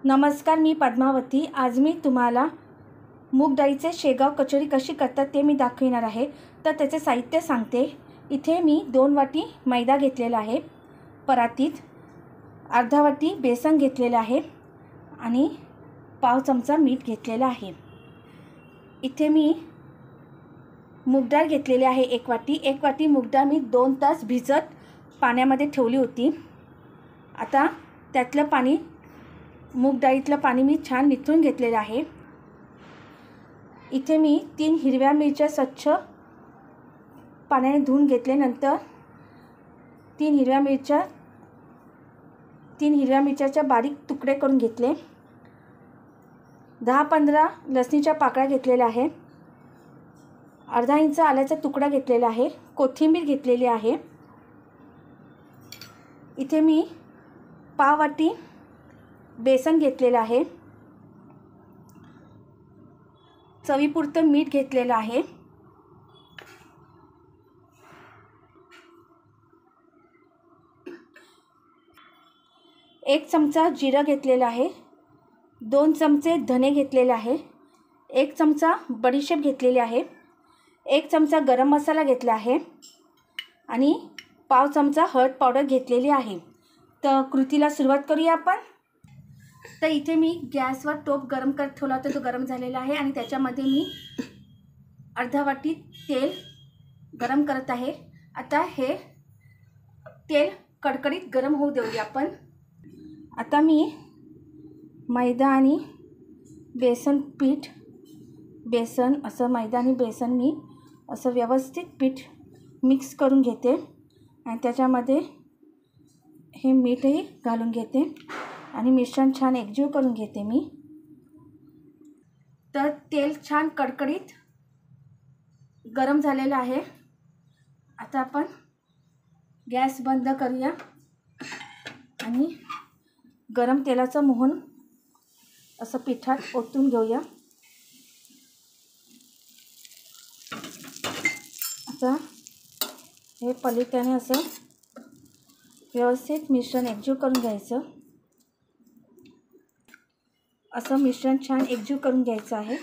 नमस्कार, मी पद्मावती। आज मी तुम्हाला मूग डाळीचे शेगाव कचोरी कशी करतात ते मी दाखवणार आहे। तर त्याचे साहित्य सांगते। इथे मी 2 वाटी मैदा घेतलेला आहे, परातीत अर्धा वाटी बेसन घेतलेले आहे आणि पाव चमचा मीठ घेतलेला आहे। इथे मी मूग डाळ घेतलेली आहे 1 वाटी। 1 वाटी मूग डाळ मी 2 तास भिजत पाण्यामध्ये ठेवली होती। आता त्यातलं पाणी, मूग डाळीतलं पाणी मी छान निथळून घेतलेलं आहे। इथे मी 3 हिरव्या मिरच्या स्वच्छ पाण्याने धुवून घेतल्यानंतर 3 हिरव्या मिरच्याचे बारीक तुकडे करून घेतले। 10-15 लसणीच्या पाकळ्या घेतलेल्या आहे। अर्धा इंच आल्याचा तुकडा घेतलेला आहे। कोथिंबीर घेतलेली आहे। इथे मी पाव वाटी बेसन घेतलेलं आहे। चवीपुरतं मीठ घेतलेलं आहे। एक चमचा जिरं घेतलेलं आहे। 2 चमचे धने घेतलेले आहे। 1 चमचा बडीशेप घेतलेली आहे। 1 चमचा गरम मसाला घेतला आहे आणि पाव चमचा हळद पावडर घेतलेली आहे। तर कृतीला सुरुवात करूया आपण। तर इथे मी गॅसवर टोप गरम करत ठेवला होता, तो गरम झालेला आहे आणि त्याच्यामध्ये मी अर्धा वाटी तेल गरम करत आहे। आता हे तेल कडकडीत गरम होऊ देऊया आपण। आता मी मैदा आणि बेसन असं मैदा आणि बेसन मी असं व्यवस्थित पीठ मिक्स करून घेते आणि त्याच्यामध्ये हे मीठही घालून घेते आणि मिश्रण छान एकजीव करून घेते मी। तर तेल छान कडकडीत गरम झालेलं आहे। आता आपण गॅस बंद करूया आणि गरम तेलाचं मोहन असं पिठात ओतून घेऊया। आता हे पलीकडे असं व्यवस्थित मिश्रण एकजीव करून घ्यायचं। असं मिश्रण छान एकजीव करून घ्यायचं आहे।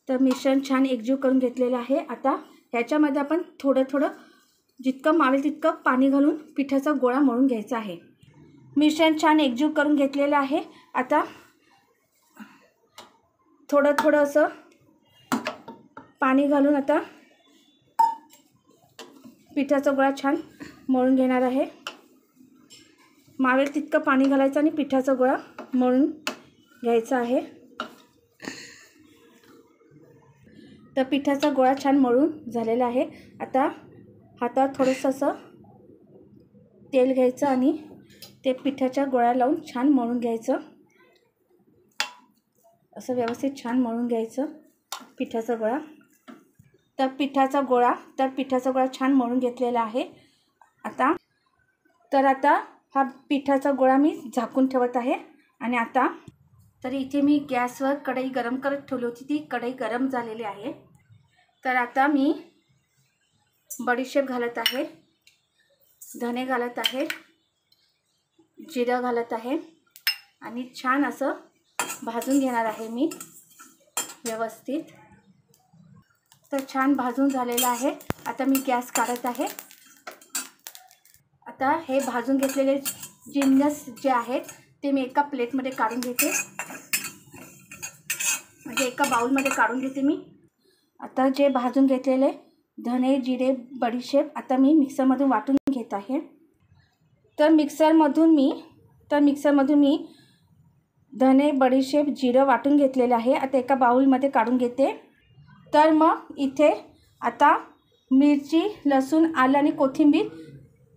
तर मिश्रण छान एकजीव करून घेतलेलं आहे। आता ह्याच्यामध्ये आपण थोडं जितकं मावेल तितकं पाणी घालून पिठाचा गोळा मळून घ्यायचा आहे। मिश्रण छान एकजीव करून घेतलेलं आहे। आता थोडं असं पाणी घालून आता पिठाचा गोळा छान मळून घेणार आहे। मावेल तितकं पाणी घालायचं आणि पिठाचा गोळा मळून घ्यायचा आहे। तर पिठाचा गोळा छान मळून झालेला आहे। आता हातात थोडंसं असं तेल घ्यायचं आणि ते पिठाच्या गोळ्या लावून छान मळून घ्यायचं। असं व्यवस्थित छान मळून घ्यायचं पिठाचा गोळा। तर पिठाचा गोळा छान मळून घेतलेला आहे। आता हा पिठाचा गोळा मी झाकून ठेवत आहे आणि आता तर इथे मी गॅसवर कढई गरम करत ठेवली होती, ती कढई गरम झालेली आहे। तर आता मी बडीशेप घालत आहे, धने घालत आहे, जिरं घालत आहे आणि छान असं भाजून घेणार आहे मी व्यवस्थित। तर छान भाजून झालेलं आहे। आता मी गॅस काढत आहे। आता हे भाजून घेतलेले जिन्नस जे आहेत ते मी एका प्लेटमध्ये काढून घेते, म्हणजे एका बाउलमध्ये काढून घेते मी। आता जे भाजून घेतलेले धने, जिरे, बडीशेप आता मी मिक्सरमधून वाटून घेत आहे। तर मिक्सरमधून मी धने, बडीशेप, जिरं वाटून घेतलेले आहे। आता एका बाउलमध्ये काढून घेते। तर मग इथे आता मिरची, लसूण, आलं आणि कोथिंबीर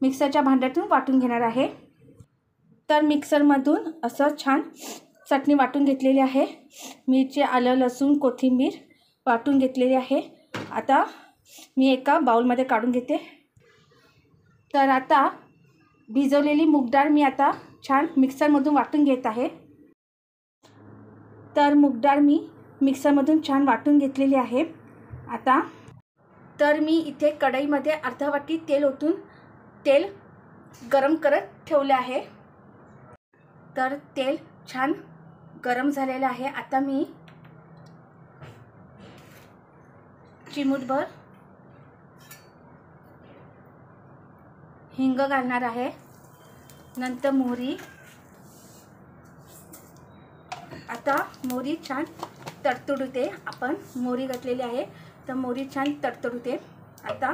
मिक्सरच्या भांड्यातून वाटून घेणार आहे। तर मिक्सरमधून असं छान चटणी वाटून घेतलेली आहे। मिरची, आलं, लसूण, कोथिंबीर वाटून घेतलेली आहे। आता मी एका बाउलमध्ये काढून घेते। तर आता भिजवलेली मूग डाळ मी आता छान मिक्सरमधून वाटून घेत आहे। तर मूग डाळ मी मिक्सरमधून छान वाटून घेतलेली आहे। आता तर मी इथे कढईमध्ये अर्धा वाटी तेल ओतून तेल गरम करत ठेवले आहे। तर तेल छान गरम झालेलं आहे. आता मी चिमूटभर हिंग घालणार आहे. नंतर मोहरी. आता मोहरी छान तडतडूते. आपण मोहरी घातलेली आहे तर मोहरी छान तडतडूते. आता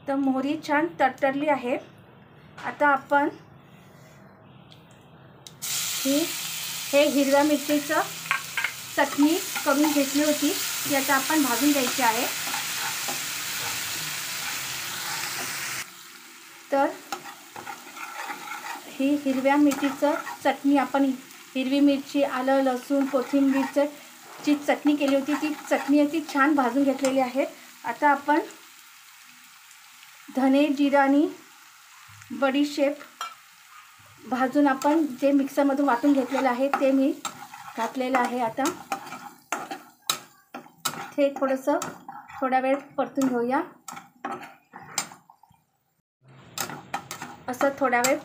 तर मोहरी छान तडतडली आहे. आता आपण हे हिरव्या मिरचीचं चटणी करून घेतली होती ती आता आपण भाजून घ्यायची आहे. तर ही हिरव्या मिरचीचं चटणी आपण हिरवी मिरची, आलं, लसूण, कोथिंबीरची चटणी केली होती. ती चटणी ती छान भाजून घेतलेली आहे. आता आपण धने, जिरा आणि बडीशेप भाजून आपण जे मिक्सरमधून वाटून घेतलेलं आहे ते मी घातलेलं आहे. आता ते थोडा वेळ परतून घेऊया. असं थोडा वेळ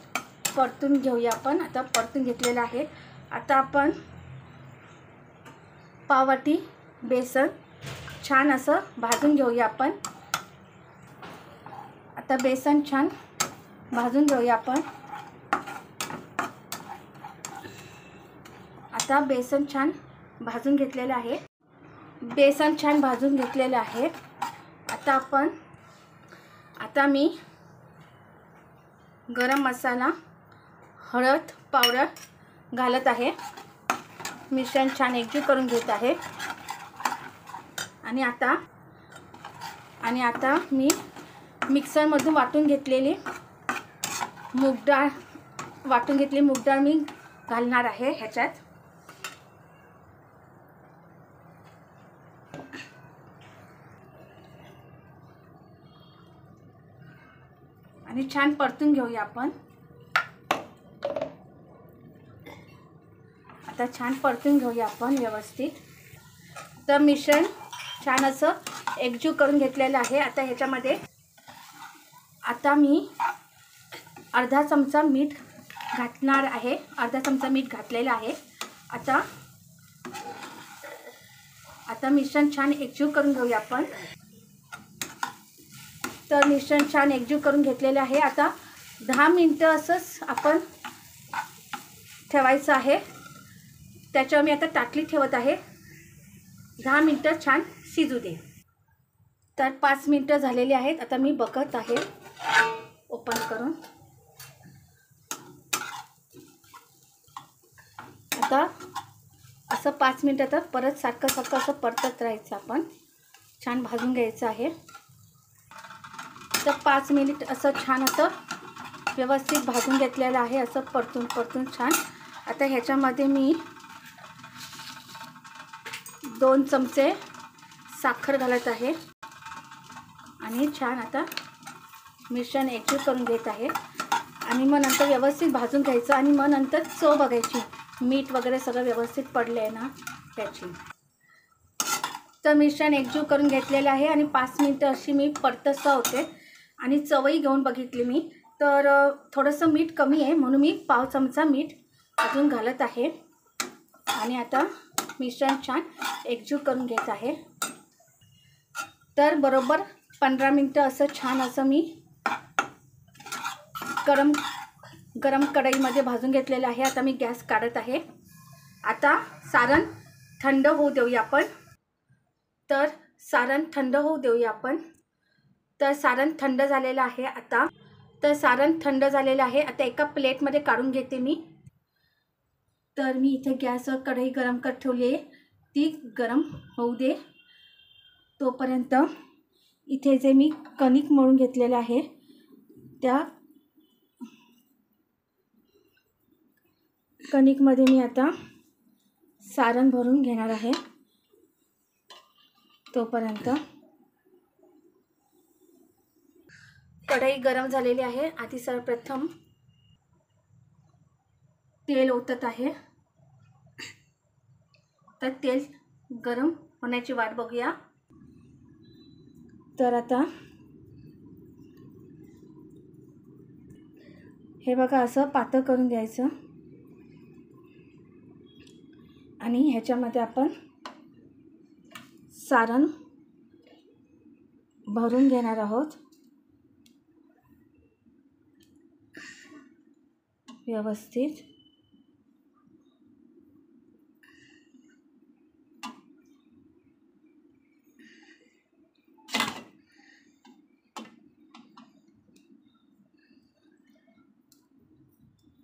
परतून घेऊया आपण. आता परतून घेतलेलं आहे. आता आपण पाववाटी बेसन छान असं भाजून घेऊया आपण. आता बेसन छान भाजून घेऊया आपण. आता बेसन छान भाजून घेतलेलं आहे. बेसन छान भाजून घेतलेलं आहे. आता मी गरम मसाला, हळद पावडर घालत आहे. मिश्रण छान एकजीव करून घेत आहे. आणि आता मी मिक्सरमधून वाटून घेतलेली मूग डाळ मी घालणार आहे ह्याच्यात. आणि छान परतून घेऊया आपण. आता छान परतून घेऊया आपण व्यवस्थित. तर मिश्रण छान असं एकजीव करून घेतलेलं आहे. आता ह्याच्यामध्ये आता मी अर्धा चमचा मीठ घालणार आहे. अर्धा चमचा मीठ घातलेलं आहे. आता मिश्रण छान एकजीव करून घेऊया आपण. तर मिश्रण छान एकजीव करून घेतलेले आहे. आता 10 मिनिटं असंच आपण ठेवायचं आहे. त्याच्यावर मी आता टाकली ठेवत आहे. 10 मिनिटं छान शिजू दे. तर 5 मिनिटं झालेली आहेत. आता मी बघत आहे ओपन करून. आता असं 5 मिनिटं तर परत सारखं असं परतत राहायचं. आपण छान भाजून घ्यायचं आहे. तर 5 मिनिट असं छान असं व्यवस्थित भाजून घेतलेलं आहे. असं परतून छान. आता ह्याच्यामध्ये मी 2 चमचे साखर घालत आहे. आणि छान आता मिश्रण एकजीव करून घेत आहे. आणि मग नंतर व्यवस्थित भाजून घ्यायचं. आणि मग नंतर चव बघायची, मीठ वगैरे सगळं व्यवस्थित पडलं आहे ना त्याची. तर मिश्रण एकजीव करून घेतलेलं आहे. आणि 5 मिनिटं अशी मी परतत होते. आणि चवही घेऊन बघितली मी, तर थोडंसं मीठ कमी आहे म्हणून मी पाव चमचा मीठ अजून घालत आहे. आणि आता मिश्रण छान एकजीव करून घेत आहे. तर बरोबर 15 मिनिटं असं छान असं मी गरम कढईमध्ये भाजून घेतलेलं आहे. आता मी गॅस काढत आहे. आता सारण थंड होऊ देऊया आपण. तर सारण थंड होऊ देऊया आपण. तर सारण थंड झालेलं आहे. आता एका प्लेटमध्ये काढून घेते मी. तर मी इथे गॅसवर कढई गरम करत ठेवली आहे. ती गरम होऊ दे तोपर्यंत इथे जे मी कणिक मळून घेतलेलं आहे त्या कणिकमध्ये मी आता सारण भरून घेणार आहे. तोपर्यंत कढई गरम झालेली आहे. आधी सर्वप्रथम तेल ओतत आहे. तर तेल गरम होण्याची वाट बघूया. तर आता हे बघा असं पातळ करून घ्यायचं. आणि ह्याच्यामध्ये आपण सारण भरून घेणार आहोत व्यवस्थित.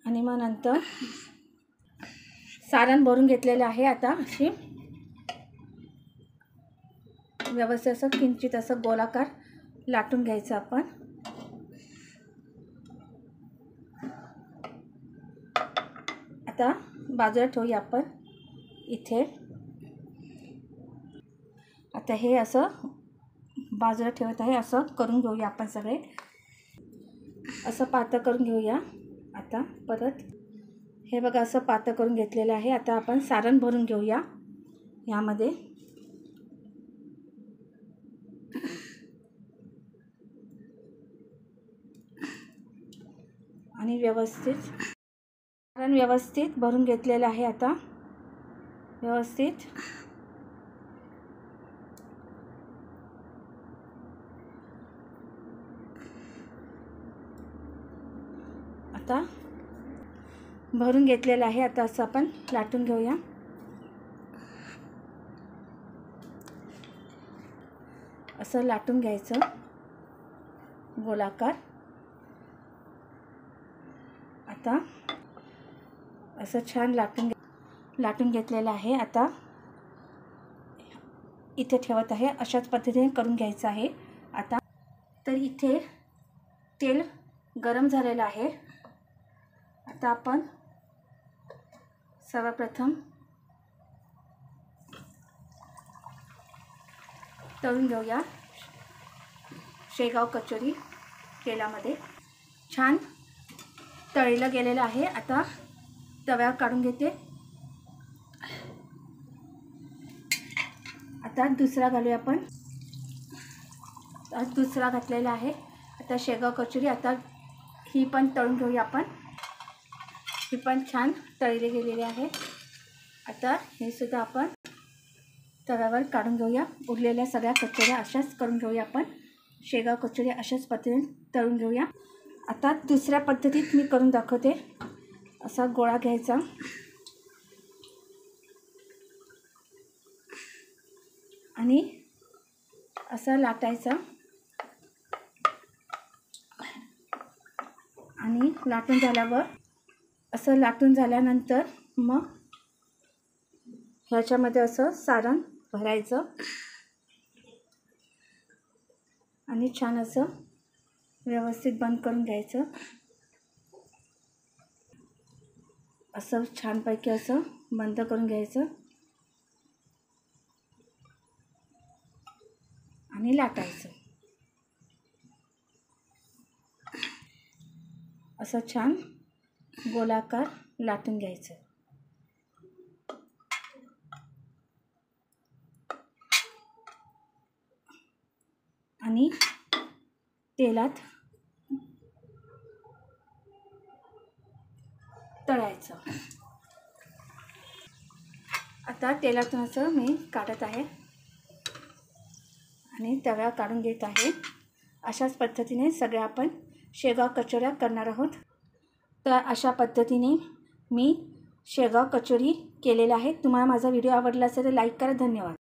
आणि मग नंतर सारण भरून घेतलेलं आहे. आता अशी व्यवस्थित असं किंचित असं गोलाकार लाटून घ्यायचं आपण. आता बाजूला ठेवूया आपण इथे. आता हे असं बाजूला ठेवत आहे. असं करून घेऊया आपण सगळे. असं पातळ करून घेऊया. आता परत हे बघा असं पातळ करून घेतलेलं आहे. आता आपण सारण भरून घेऊया यामध्ये. आणि व्यवस्थित सारण व्यवस्थित भरून घेतलेलं आहे. आता व्यवस्थित आता भरून घेतलेलं आहे. आता असं आपण लाटून घेऊया. असं लाटून घ्यायचं गोलाकार. आता असं छान लाटून घेतलेलं आहे. आता इथे ठेवत आहे. अशाच पद्धतीने करून घ्यायचं आहे. आता तर इथे तेल गरम झालेलं आहे. आता आपण सर्वप्रथम तळून घेऊया शेगाव कचोरी तेलामध्ये. छान तळलं गेलेलं आहे. आता तव्यावर काढून घेते. आता दुसरा घालूया आपण. दुसरा घातलेला आहे. आता शेगाव कचोरी आता ही पण तळून घेऊया आपण. ही पण छान तळली गेलेली आहे. आता हे सुद्धा आपण तव्यावर काढून घेऊया. उरलेल्या सगळ्या कचोऱ्या अशाच करून घेऊया आपण. शेगाव कचोरी अशाच पद्धतीने तळून घेऊया. आता दुसऱ्या पद्धतीत मी करून दाखवते. असा गोळा घ्यायचा आणि असा लाटायचा. आणि लाटून झाल्यावर असं लाटून झाल्यानंतर मग ह्याच्यामध्ये असं सारण भरायचं आणि छान असं व्यवस्थित बंद करून घ्यायचं. असं छानपैकी असं बंद करून घ्यायचं आणि लाटायचं. असं छान गोलाकार लाटून घ्यायचं. आणि तेलात तळायचं. आता तेलातून असं मी काढत आहे आणि तव्यावर काढून घेत आहे. अशाच पद्धतीने सगळ्या आपण शेगाव कचोऱ्या करणार आहोत. तर अशा पद्धतीने मी शेगाव कचोरी केलेल्या आहेत. तुम्हाला माझा व्हिडिओ आवडला असेल तर लाईक करा. धन्यवाद.